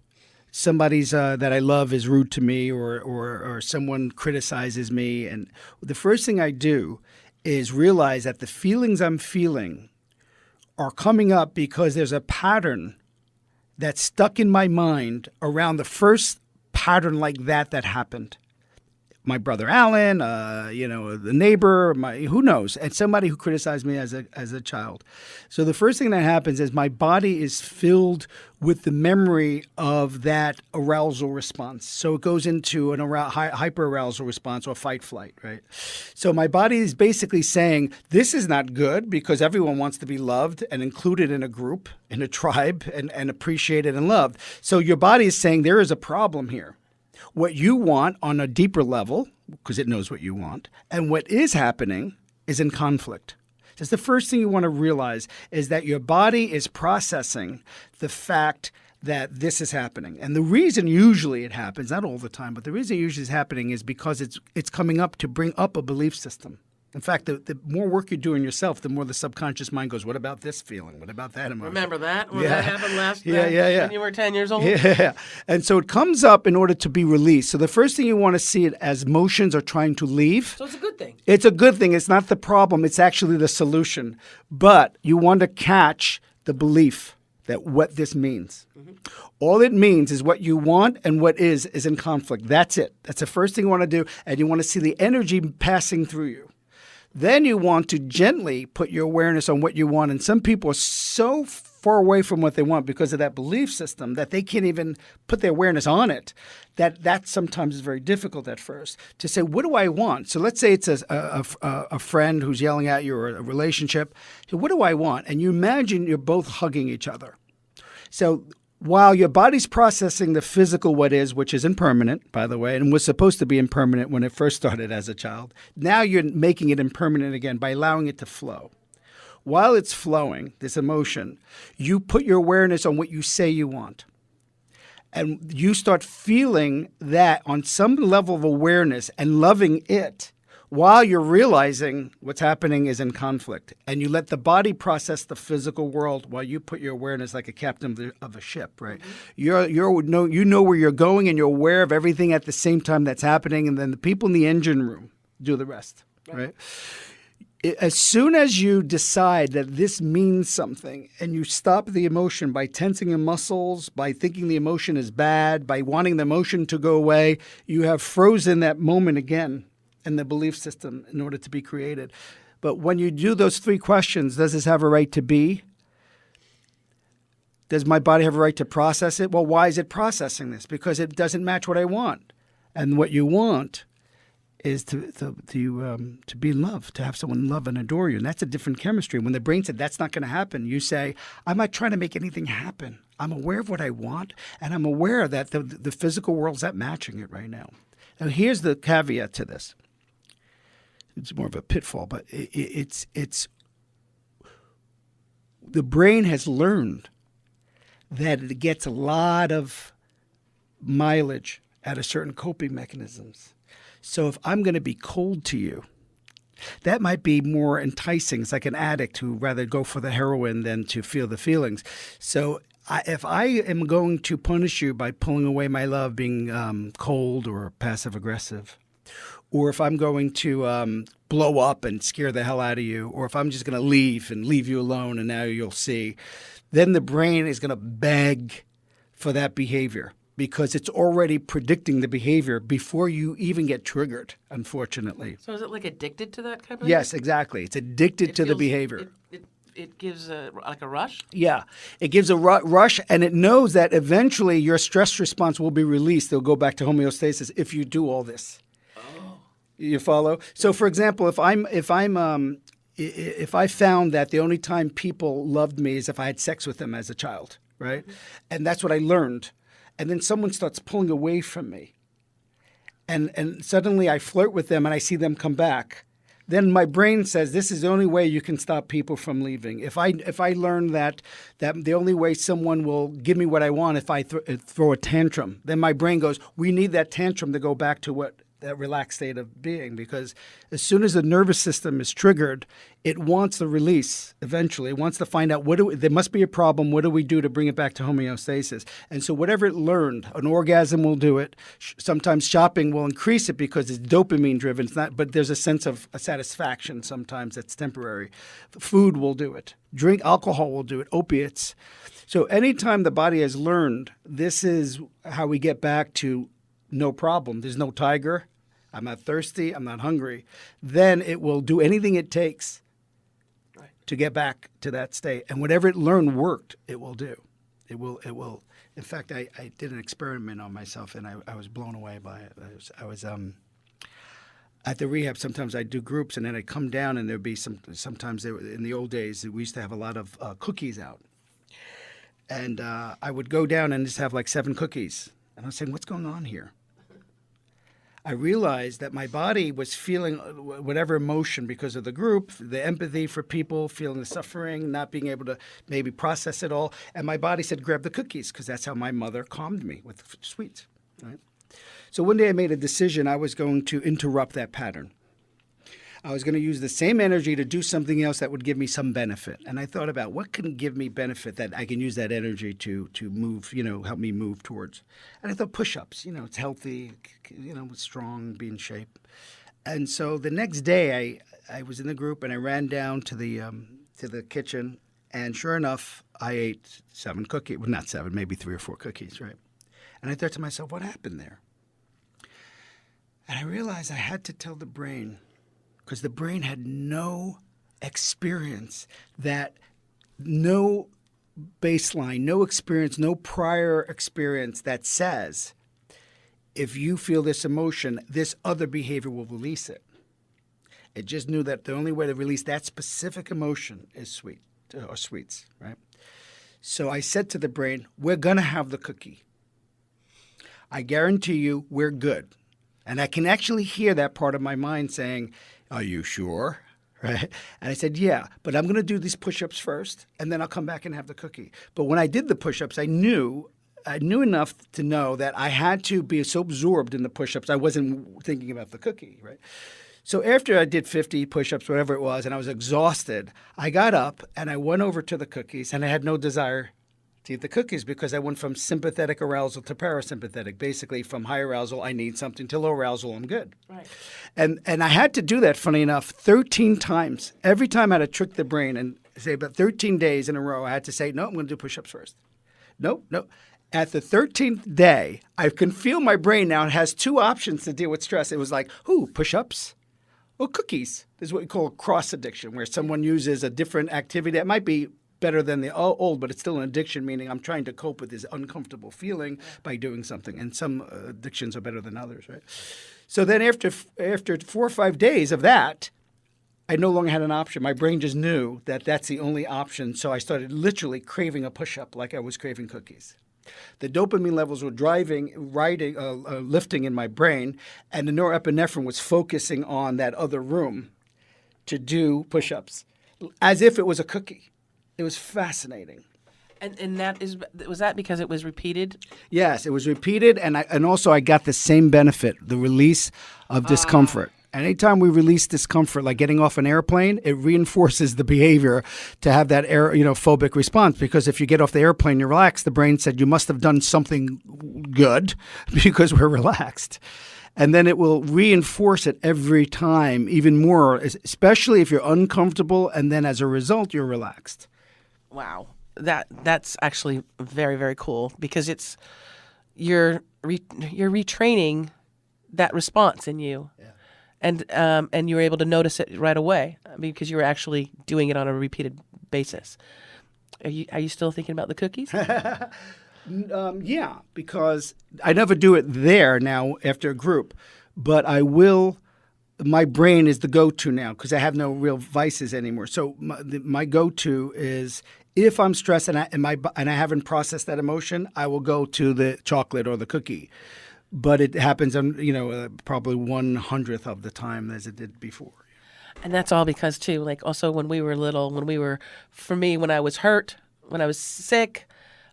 somebody's that I love is rude to me, or someone criticizes me, and the first thing I do is realize that the feelings I'm feeling are coming up because there's a pattern that's stuck in my mind around the first pattern like that happened. My brother Alan, the neighbor, who knows, and somebody who criticized me as a child. So the first thing that happens is my body is filled with the memory of that arousal response. So it goes into an hyperarousal response or fight-flight, right? So my body is basically saying, this is not good because everyone wants to be loved and included in a group, in a tribe, and appreciated and loved. So your body is saying there is a problem here. What you want on a deeper level, because it knows what you want, and what is happening is in conflict. That's the first thing you want to realize, is that your body is processing the fact that this is happening. And the reason usually it happens, not all the time, but the reason it usually is happening is because it's coming up to bring up a belief system. In fact, the more work you do in yourself, the more the subconscious mind goes, what about this feeling? What about that emotion? Remember that? When that happened last when you were 10 years old? Yeah. And so it comes up in order to be released. So the first thing you want to see it as motions are trying to leave. So it's a good thing. It's a good thing. It's not the problem. It's actually the solution. But you want to catch the belief that what this means. Mm-hmm. All it means is what you want, and what is in conflict. That's it. That's the first thing you want to do. And you want to see the energy passing through you. Then you want to gently put your awareness on what you want. And some people are so far away from what they want because of that belief system that they can't even put their awareness on it. That sometimes is very difficult at first to say, what do I want? So let's say it's a friend who's yelling at you, or a relationship. So what do I want? And you imagine you're both hugging each other. So while your body's processing the physical what is, which is impermanent, by the way, and was supposed to be impermanent when it first started as a child, now you're making it impermanent again by allowing it to flow. While it's flowing, this emotion, you put your awareness on what you say you want. And you start feeling that on some level of awareness and loving it, while you're realizing what's happening is in conflict. And you let the body process the physical world while you put your awareness like a captain of a ship, right? Mm-hmm. You know where you're going, and you're aware of everything at the same time that's happening. And then the people in the engine room do the rest, right? As soon as you decide that this means something, and you stop the emotion by tensing your muscles, by thinking the emotion is bad, by wanting the emotion to go away, you have frozen that moment again in the belief system in order to be created. But when you do those three questions, does this have a right to be? Does my body have a right to process it? Well, why is it processing this? Because it doesn't match what I want. And what you want is to be in love, to have someone love and adore you. And that's a different chemistry. When the brain said that's not going to happen, you say, I'm not trying to make anything happen. I'm aware of what I want, and I'm aware that the physical world's not matching it right now. Now, here's the caveat to this. It's more of a pitfall, but it's the brain has learned that it gets a lot of mileage out of certain coping mechanisms. So if I'm going to be cold to you, that might be more enticing. It's like an addict who rather go for the heroin than to feel the feelings. So if I am going to punish you by pulling away my love, being cold or passive aggressive, or if I'm going to blow up and scare the hell out of you, or if I'm just going to leave you alone and now you'll see, then the brain is going to beg for that behavior because it's already predicting the behavior before you even get triggered, unfortunately. So is it like addicted to that kind of Yes, exactly. It's addicted to the behavior. It gives like a rush? Yeah. It gives a rush, and it knows that eventually your stress response will be released. They'll go back to homeostasis if you do all this. Oh. You follow? So, for example, if I found that the only time people loved me is if I had sex with them as a child, right? Mm-hmm. And that's what I learned. And then someone starts pulling away from me. And suddenly I flirt with them and I see them come back. Then my brain says this is the only way you can stop people from leaving. If I learn that the only way someone will give me what I want if I throw a tantrum, then my brain goes, we need that tantrum to go back to that relaxed state of being, because as soon as the nervous system is triggered, it wants the release eventually. It wants to find out there must be a problem. What do we do to bring it back to homeostasis? And so whatever it learned, an orgasm will do it. Sometimes shopping will increase it because it's dopamine driven. It's not, but there's a sense of satisfaction sometimes that's temporary. Food will do it. Alcohol will do it. Opiates. So anytime the body has learned, this is how we get back to no problem. There's no tiger. I'm not thirsty. I'm not hungry. Then it will do anything it takes to get back to that state. And whatever it learned worked, it will do. It will. In fact, I did an experiment on myself, and I was blown away by it. I was at the rehab. Sometimes I'd do groups, and then I'd come down, and there'd be sometimes in the old days, we used to have a lot of cookies out. And I would go down and just have like 7 cookies. And I was saying, what's going on here? I realized that my body was feeling whatever emotion because of the group, the empathy for people, feeling the suffering, not being able to maybe process it all. And my body said, grab the cookies, because that's how my mother calmed me, with sweets. Right? So one day I made a decision. I was going to interrupt that pattern. I was going to use the same energy to do something else that would give me some benefit. And I thought about what can give me benefit that I can use that energy to move, help me move towards. And I thought push-ups, it's healthy, it's strong, be in shape. And so the next day I was in the group and I ran down to the kitchen, and sure enough, I ate 7 cookies. Well, not 7, maybe 3 or 4 cookies, right? And I thought to myself, what happened there? And I realized I had to tell the brain, because the brain had no experience, no baseline, no experience, no prior experience that says, if you feel this emotion, this other behavior will release it. It just knew that the only way to release that specific emotion is sweets, right? So I said to the brain, we're going to have the cookie. I guarantee you we're good. And I can actually hear that part of my mind saying, are you sure? Right? And I said, yeah, but I'm going to do these push-ups first, and then I'll come back and have the cookie. But when I did the push-ups, I knew enough to know that I had to be so absorbed in the push-ups, I wasn't thinking about the cookie, right? So after I did 50 push-ups, whatever it was, and I was exhausted, I got up and I went over to the cookies, and I had no desire to eat the cookies because I went from sympathetic arousal to parasympathetic. Basically, from high arousal, I need something, to low arousal, I'm good. Right. And I had to do that, funny enough, 13 times. Every time I had to trick the brain and say about 13 days in a row, I had to say, no, I'm going to do push-ups first. No. At the 13th day, I can feel my brain now. It has 2 options to deal with stress. It was like, push-ups or cookies. This is what we call cross addiction, where someone uses a different activity that might be better than the old, but it's still an addiction, meaning I'm trying to cope with this uncomfortable feeling by doing something. And some addictions are better than others, right? So then after 4 or 5 days of that, I no longer had an option. My brain just knew that that's the only option. So I started literally craving a push-up like I was craving cookies. The dopamine levels were lifting in my brain, and the norepinephrine was focusing on that other room to do push-ups as if it was a cookie. It was fascinating. And was that because it was repeated? Yes, it was repeated, and also I got the same benefit, the release of discomfort. Anytime we release discomfort, like getting off an airplane, it reinforces the behavior to have that phobic response. Because if you get off the airplane, you're relaxed, the brain said you must have done something good because we're relaxed. And then it will reinforce it every time even more, especially if you're uncomfortable and then as a result, you're relaxed. Wow. That's actually very, very cool because you're retraining that response in you. Yeah. And you were able to notice it right away because you were actually doing it on a repeated basis. Are you still thinking about the cookies? Yeah, because I never do it there now after a group, but I will. My brain is the go-to now because I have no real vices anymore. So my go-to is if I'm stressed and I haven't processed that emotion, I will go to the chocolate or the cookie. But it happens on probably 1/100th of the time as it did before. And that's all because too, like also when we were little, for me, when I was hurt, when I was sick,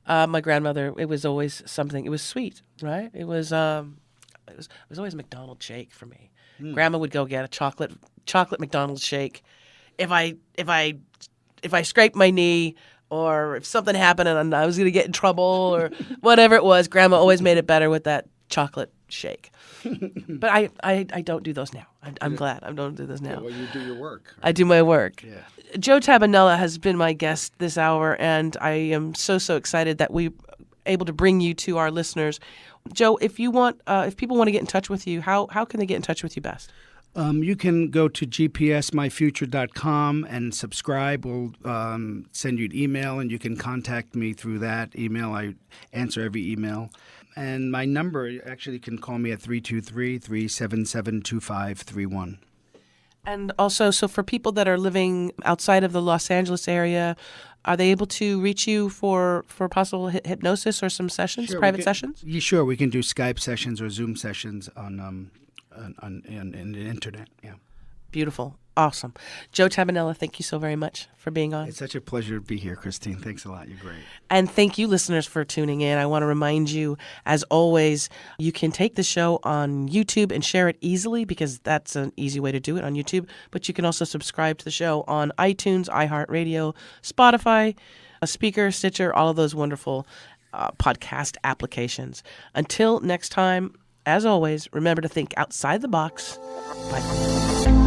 my grandmother, it was always something. It was sweet, right? It was always a McDonald's shake for me. Grandma would go get a chocolate McDonald's shake. If I scraped my knee or if something happened and I was going to get in trouble or whatever it was, Grandma always made it better with that chocolate shake. But I don't do those now. I'm glad I don't do those now. Yeah, well, you do your work. I do my work. Yeah. Joe Tabbanella has been my guest this hour, and I am so excited that we're able to bring you to our listeners. Joe, if people want to get in touch with you, how can they get in touch with you best? You can go to gpsmyfuture.com and subscribe. We'll send you an email, and you can contact me through that email. I answer every email. And my number, actually, you can call me at 323-377-2531. And also, so for people that are living outside of the Los Angeles area, are they able to reach you for possible hypnosis or some sessions, private sessions? Yeah, sure. We can do Skype sessions or Zoom sessions on the internet. Yeah. Beautiful. Awesome. Joe Tabbanella, thank you so very much for being on. It's such a pleasure to be here, Christine. Thanks a lot. You're great. And thank you, listeners, for tuning in. I want to remind you, as always, you can take the show on YouTube and share it easily because that's an easy way to do it on YouTube. But you can also subscribe to the show on iTunes, iHeartRadio, Spotify, Speaker, Stitcher, all of those wonderful podcast applications. Until next time, as always, remember to think outside the box. Bye.